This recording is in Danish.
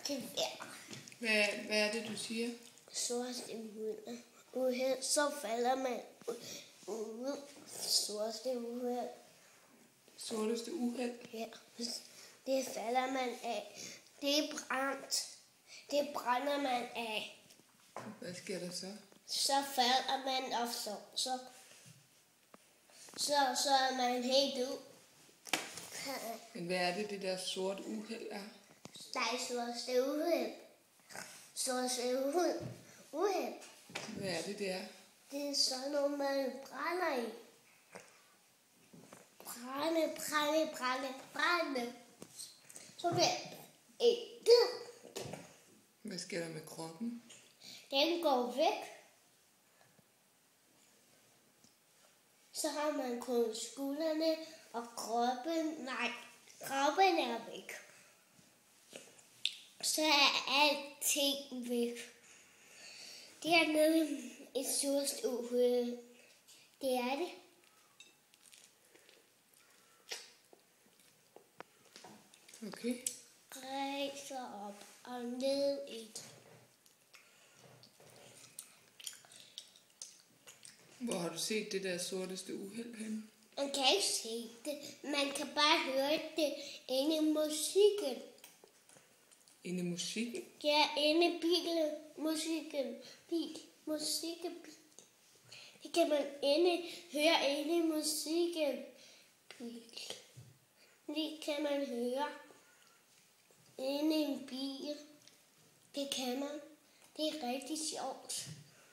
gevær. Hvad er det, du siger? Sorteste uheld, så falder man ud. Sorteste uheld. Sorteste uheld? Ja, det falder man af. Det er brændt. Det brænder man af. Hvad sker der så? Så falder man, og så er man helt ud. Men hvad er det der sorte uheld er? Der er sorteste uheld. Sorteste uheld. Hvad er det der? Det er sådan noget, man brænder i. Brænde. Så bliver det. Hvad sker der med kroppen? Den går væk. Så har man kun skuldrene og kroppen. Nej, kroppen er væk. Så er alting væk. Det er noget et sortest uheld. Det er det. Okay. Rejser op og ned et. Hvor har du set det der sorteste uheld henne? Man kan ikke se det. Man kan bare høre det inde i musikken. Inde i musikken? Ja, inde i bilen. Musikken. Det kan man høre inde i musikken. Det kan man høre inde i en bil. Det kan man. Det er rigtig sjovt.